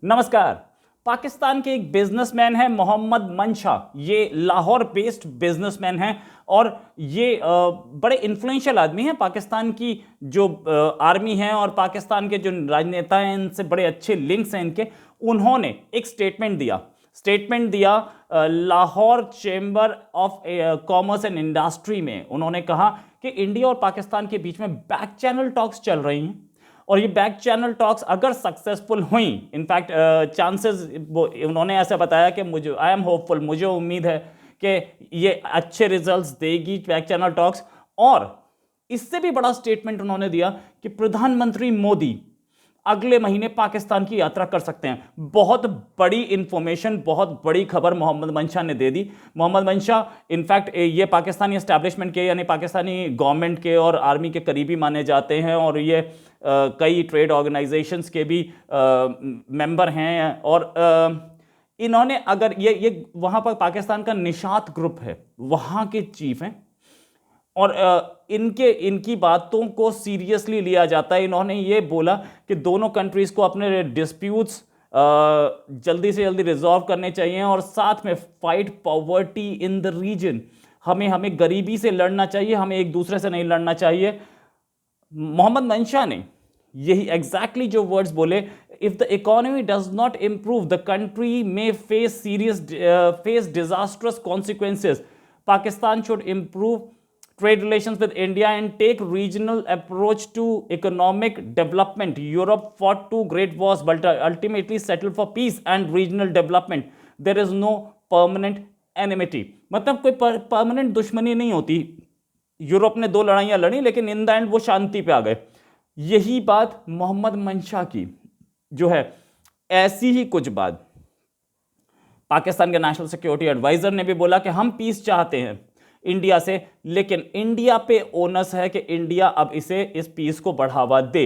नमस्कार। पाकिस्तान के एक बिजनेसमैन है मोहम्मद मंशा। ये लाहौर बेस्ड बिजनेसमैन है और ये बड़े इन्फ्लुएंशियल आदमी हैं। पाकिस्तान की जो आर्मी है और पाकिस्तान के जो राजनेता हैं इनसे बड़े अच्छे लिंक्स हैं इनके। उन्होंने एक स्टेटमेंट दिया Lahore chamber of commerce and industry में। उन्होंने कहा कि इंडिया और पाकिस्तान के बीच में बैक चैनल टॉक्स चल रही हैं और ये बैक चैनल टॉक्स अगर सक्सेसफुल हुई, इनफैक्ट चांसेस, उन्होंने ऐसा बताया कि मुझे आई एम होपफुल, मुझे उम्मीद है कि ये अच्छे रिजल्ट्स देगी बैक चैनल टॉक्स। और इससे भी बड़ा स्टेटमेंट उन्होंने दिया कि प्रधानमंत्री मोदी अगले महीने पाकिस्तान की यात्रा कर सकते हैं। बहुत बड़ी इंफॉर्मेशन, बहुत बड़ी खबर मोहम्मद मंशा ने दे दी। मोहम्मद मंशा इनफैक्ट ये पाकिस्तानी एस्टैब्लिशमेंट के यानी पाकिस्तानी गवर्नमेंट के और आर्मी के करीबी माने जाते हैं और ये कई ट्रेड ऑर्गेनाइजेशंस के भी मेंबर हैं। और इन्होंने अगर ये वहां पर पाकिस्तान का निशात ग्रुप है, वहां के चीफ हैं और इनकी बातों को सीरियसली लिया जाता है। इन्होंने ये बोला कि दोनों कंट्रीज को अपने डिस्प्यूट्स जल्दी से जल्दी रिजॉल्व करने चाहिए और साथ में fight poverty in the region. हमें गरीबी से लड़ना चाहिए, हमें एक दूसरे से नहीं लड़ना चाहिए। मोहम्मद मंशा ने यही एग्जैक्टली जो वर्ड्स बोले, if the economy does not improve the country may face disastrous consequences. Pakistan should improve trade relations with India and take regional approach to economic development. Europe fought two great wars but ultimately settled for peace and regional development. There is no permanent enmity. मतलब कोई permanent दुश्मनी नहीं होती। Europe ने 2 लड़ाइयां लड़ी लेकिन in the end वो शांति पे आ गए। यही बात मोहम्मद मंशा की जो है, ऐसी ही कुछ बात पाकिस्तान के नेशनल सिक्योरिटी एडवाइजर ने भी बोला कि हम पीस चाहते हैं इंडिया से, लेकिन इंडिया पे ओनस है कि इंडिया अब इस पीस को बढ़ावा दे।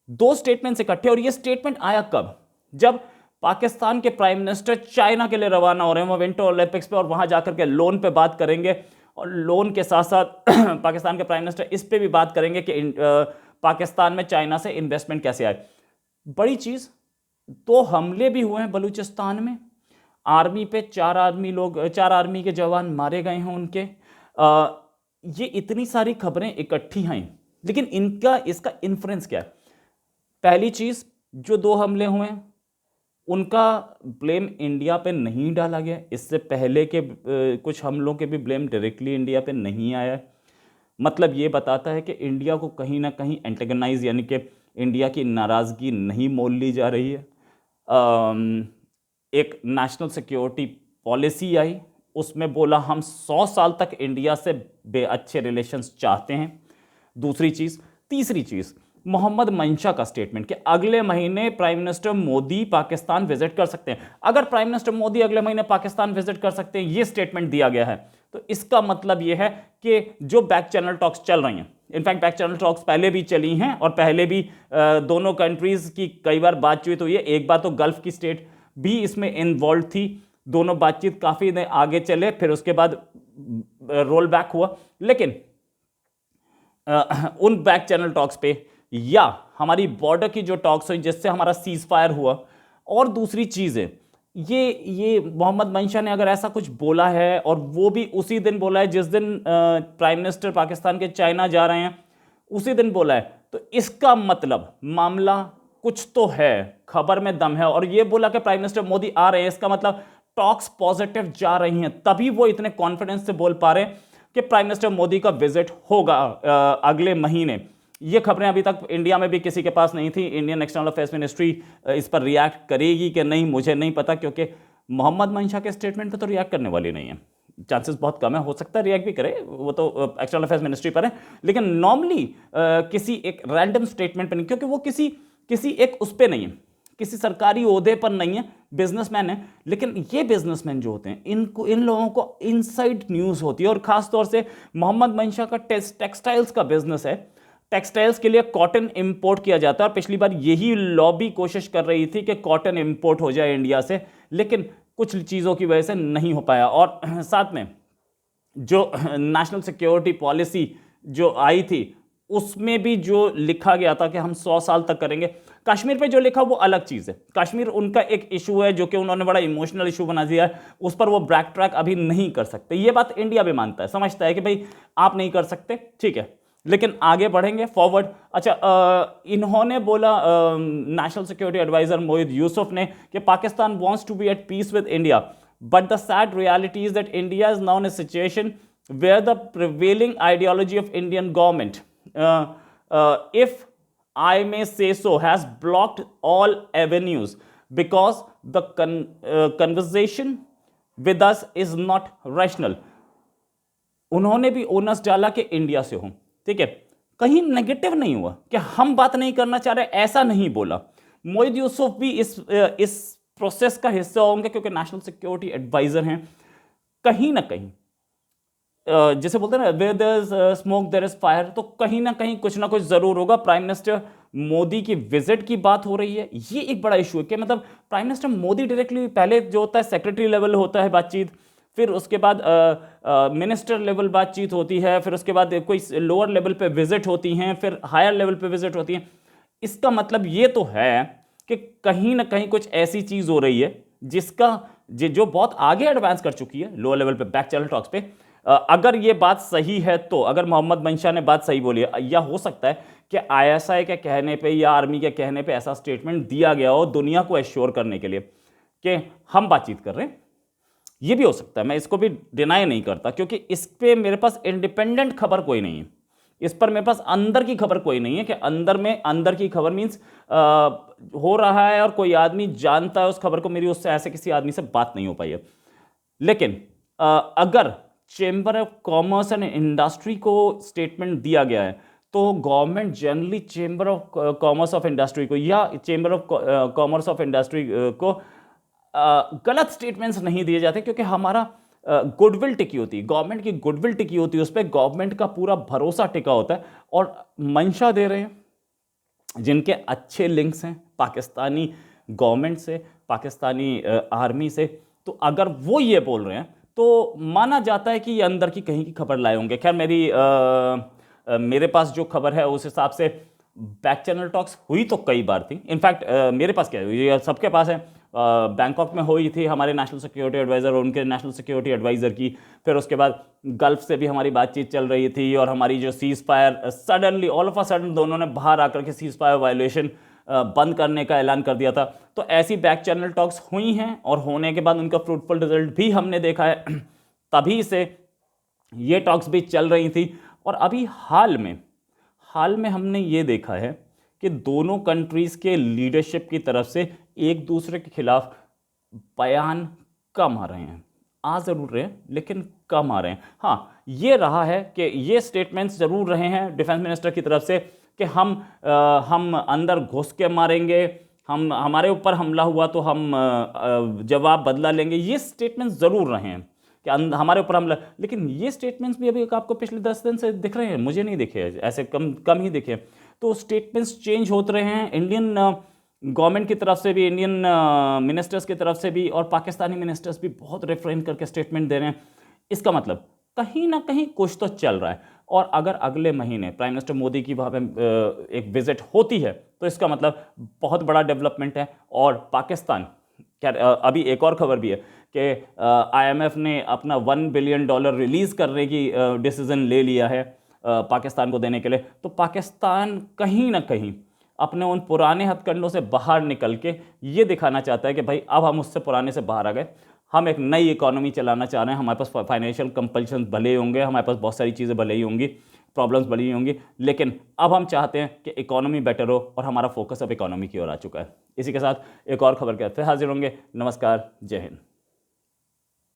2 स्टेटमेंट्स इकट्ठे। और ये स्टेटमेंट आया कब? जब पाकिस्तान के प्राइम मिनिस्टर चाइना के लिए रवाना हो रहे हैं, वो विंटर ओलंपिक्स पे, और वहां जाकर के लोन पे बात करेंगे और लोन के साथ साथ पाकिस्तान के प्राइम मिनिस्टर इस पे भी बात करेंगे कि पाकिस्तान में चाइना से इन्वेस्टमेंट कैसे आए। बड़ी चीज। 2 हमले भी हुए हैं बलूचिस्तान में, आर्मी पे 4 आर्मी के जवान मारे गए हैं उनके। ये इतनी सारी खबरें इकट्ठी हैं, लेकिन इसका इन्फ्रेंस क्या है? पहली चीज, जो 2 हमले हुए उनका ब्लेम इंडिया पे नहीं डाला गया। इससे पहले के कुछ हमलों के भी ब्लेम डायरेक्टली इंडिया पे नहीं आया। मतलब ये बताता है कि इंडिया को कहीं ना कहीं एंटेगनाइज, यानी कि इंडिया की नाराजगी नहीं मोल ली जा रही है। एक नेशनल सिक्योरिटी पॉलिसी आई, उसमें बोला हम 100 साल तक इंडिया से अच्छे रिलेशंस चाहते हैं। दूसरी चीज। तीसरी चीज, मोहम्मद मंशा का स्टेटमेंट कि अगले महीने prime minister Modi Pakistan visit कर सकते हैं। अगर प्राइम मिनिस्टर मोदी अगले महीने पाकिस्तान विजिट कर सकते हैं, ये स्टेटमेंट दिया गया है, तो इसका मतलब यह है कि जो बैक चैनल टॉक्स चल रही हैं, इनफैक्ट बैक चैनल टॉक्स पहले भी चली हैं और पहले भी दोनों कंट्रीज की कई बार बातचीत हुई है। एक बार तो गल्फ की स्टेट भी इसमें इन्वॉल्व थी। दोनों बातचीत काफी आगे चले, फिर उसके बाद रोल बैक हुआ। लेकिन उन बैक चैनल टॉक्स पे या हमारी बॉर्डर की जो टॉक्स हुई जिससे हमारा सीज फायर हुआ, और दूसरी चीज है ये मोहम्मद मंशा ने अगर ऐसा कुछ बोला है, और वो भी उसी दिन बोला है जिस दिन प्राइम मिनिस्टर पाकिस्तान के चाइना जा रहे हैं, उसी दिन बोला है, तो इसका मतलब मामला कुछ तो है, खबर में दम है। और ये बोला कि प्राइम मिनिस्टर मोदी आ रहे हैं, इसका मतलब टॉक्स पॉजिटिव जा रही हैं। तभी वो इतने कॉन्फिडेंस से बोल पा रहे हैं कि प्राइम मिनिस्टर मोदी का विजिट होगा अगले महीने। ये खबरें अभी तक इंडिया में भी किसी के पास नहीं थी। इंडियन एक्सटर्नल अफेयर्स मिनिस्ट्री इस पर रिएक्ट करेगी कि नहीं, मुझे नहीं पता, क्योंकि मोहम्मद मंशा के स्टेटमेंट पर तो रिएक्ट करने वाली नहीं है। चांसेस बहुत कम है, हो सकता है रिएक्ट भी करे, वो तो एक्सटर्नल अफेयर्स मिनिस्ट्री पर है। लेकिन नॉर्मली किसी एक रैंडम स्टेटमेंट पर नहीं, क्योंकि वो किसी एक उस पर नहीं है, किसी सरकारी ओहदे पर नहीं है, बिजनेसमैन है। लेकिन ये बिजनेसमैन जो होते हैं, इन लोगों को इनसाइड न्यूज़ होती है। और खासतौर से मोहम्मद मंशा का टेक्सटाइल्स का बिजनेस है। टेक्सटाइल्स के लिए कॉटन इंपोर्ट किया जाता है और पिछली बार यही लॉबी कोशिश कर रही थी कि कॉटन इंपोर्ट हो जाए इंडिया से, लेकिन कुछ चीज़ों की वजह से नहीं हो पाया। और साथ में जो नेशनल सिक्योरिटी पॉलिसी जो आई थी, उसमें भी जो लिखा गया था कि हम 100 साल तक करेंगे, कश्मीर पे जो लिखा वो अलग चीज़ है। कश्मीर उनका एक इशू है जो कि उन्होंने बड़ा इमोशनल इशू बना दिया है, उस पर वो बैक ट्रैक अभी नहीं कर सकते। ये बात इंडिया भी मानता है, समझता है कि भाई आप नहीं कर सकते, ठीक है, लेकिन आगे बढ़ेंगे फॉरवर्ड। अच्छा, इन्होंने बोला, national security adviser Mohit Yusuf ने, कि Pakistan wants to be at peace with India, but the sad reality is that India is now in a situation where the prevailing ideology of Indian government, if I may say so, has blocked all avenues because the conversation with us is not rational. उन्होंने भी onus डाला कि India से हूं, ठीक है, कहीं negative नहीं हुआ कि हम बात नहीं करना चाह रहे, ऐसा नहीं बोला। मोहित यूसुफ भी इस प्रोसेस का हिस्सा होंगे क्योंकि नेशनल सिक्योरिटी एडवाइजर हैं। कहीं ना कहीं जैसे बोलते हैं ना, where there is smoke there is fire, तो कहीं ना कहीं कुछ ना कुछ जरूर होगा। प्राइम मिनिस्टर मोदी की विजिट की बात हो रही है, ये एक बड़ा इशू है कि मतलब प्राइम मिनिस्टर मोदी डायरेक्टली, पहले जो होता है सेक्रेटरी लेवल होता है बातचीत, फिर उसके बाद मिनिस्टर लेवल बातचीत होती है, फिर उसके बाद कोई लोअर लेवल पे विजिट होती हैं, फिर हायर लेवल पे विजिट होती हैं। इसका मतलब ये तो है कि कहीं ना कहीं कुछ ऐसी चीज हो रही है जिसका जो बहुत आगे एडवांस कर चुकी है लोअर लेवल पे, बैक चैनल टॉक्स पे। अगर ये बात सही है तो, अगर मोहम्मद मंशा ने बात सही बोली है, या हो सकता है कि आईएसआई के कहने पे या आर्मी के कहने पे ऐसा स्टेटमेंट दिया गया हो दुनिया को एश्योर करने के लिए कि हम बातचीत कर रहे हैं, ये भी हो सकता है। मैं इसको भी डिनाई नहीं करता, क्योंकि इस पे मेरे पास इंडिपेंडेंट खबर कोई नहीं है, इस पर मेरे पास अंदर की खबर कोई नहीं है कि अंदर की खबर मीन्स हो रहा है और कोई आदमी जानता है उस खबर को, मेरी उससे ऐसे किसी आदमी से बात नहीं हो पाई है। लेकिन अगर chamber of commerce and industry को स्टेटमेंट दिया गया है तो government generally chamber of commerce of industry को या chamber of commerce of industry को गलत स्टेटमेंट्स नहीं दिए जाते, क्योंकि हमारा गुडविल टिकी होती है, गवर्नमेंट की गुडविल टिकी होती है, उस पर गवर्नमेंट का पूरा भरोसा टिका होता है। और मंशा दे रहे हैं जिनके अच्छे लिंक्स हैं पाकिस्तानी गवर्नमेंट से, पाकिस्तानी आर्मी से, तो अगर वो ये बोल रहे हैं तो माना जाता है कि ये अंदर की कहीं की खबर लाए होंगे। खैर, मेरे पास जो खबर है उस हिसाब से बैक चैनल टॉक्स हुई तो कई बार थी। इनफैक्ट मेरे पास क्या है, ये सबके पास है, बैंकॉक में हुई थी हमारे नेशनल सिक्योरिटी एडवाइज़र और उनके नेशनल सिक्योरिटी एडवाइज़र की, फिर उसके बाद गल्फ से भी हमारी बातचीत चल रही थी, और हमारी जो cease fire suddenly all of a sudden दोनों ने बाहर आकर के सीज फायर वायलेशन बंद करने का ऐलान कर दिया था। तो ऐसी बैक चैनल टॉक्स हुई हैं और होने के बाद उनका फ्रूटफुल रिजल्ट भी हमने देखा है। तभी से ये टॉक्स भी चल रही थी, और अभी हाल में हमने ये देखा है कि दोनों कंट्रीज़ के लीडरशिप की तरफ से एक दूसरे के खिलाफ बयान कम आ रहे हैं, आ ज़रूर रहे हैं लेकिन कम आ रहे हैं। हाँ, ये रहा है कि ये स्टेटमेंट्स ज़रूर रहे हैं डिफेंस मिनिस्टर की तरफ से कि हम अंदर घुस के मारेंगे, हमारे ऊपर हमला हुआ तो हम जवाब बदला लेंगे, ये स्टेटमेंट्स ज़रूर रहे हैं कि हमारे ऊपर हमला। लेकिन ये स्टेटमेंट्स भी अभी आपको पिछले 10 दिन से दिख रहे हैं, मुझे नहीं दिखे, ऐसे कम ही दिखे। तो स्टेटमेंट्स चेंज होते रहे हैं इंडियन गवर्नमेंट की तरफ से भी, इंडियन मिनिस्टर्स की तरफ से भी, और पाकिस्तानी मिनिस्टर्स भी बहुत रिफ्रेन करके स्टेटमेंट दे रहे हैं। इसका मतलब कहीं ना कहीं कुछ तो चल रहा है। और अगर अगले महीने प्राइम मिनिस्टर मोदी की वहाँ पे एक विजिट होती है तो इसका मतलब बहुत बड़ा डेवलपमेंट है। और पाकिस्तान, क्या अभी एक और खबर भी है कि IMF ने अपना $1 बिलियन रिलीज़ करने की डिसीज़न ले लिया है पाकिस्तान को देने के लिए। तो पाकिस्तान कहीं ना कहीं अपने उन पुराने हथकंडों से बाहर निकल के ये दिखाना चाहता है कि भाई अब हम उससे पुराने से बाहर आ गए, हम एक नई इकोनॉमी चलाना चाह रहे हैं। हमारे पास फाइनेंशियल कंपल्शन भले ही होंगे, हमारे पास बहुत सारी चीज़ें भले ही होंगी, प्रॉब्लम्स भले ही होंगी, लेकिन अब हम चाहते हैं कि इकोनॉमी बेटर हो, और हमारा फोकस अब इकोनॉमी की ओर आ चुका है। इसी के साथ एक और खबर के साथ फिर हाजिर होंगे। नमस्कार, जय हिंद।